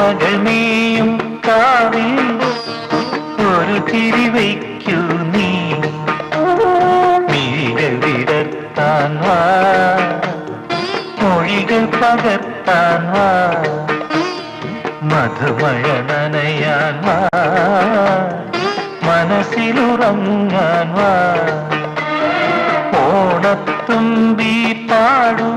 ഓർമ്മകൾ നീയും കാവിൽ ഒരു ചിരി വയ്ക്കൂ നീ മിഴികൾ വിടർത്താൻ വാ മൊഴികൾ പകർത്താൻ വാ മധുമഴ നനയാൻ വാ മനസ്സിലുറങ്ങാൻ വാ ഓണത്തുമ്പി പാടൂ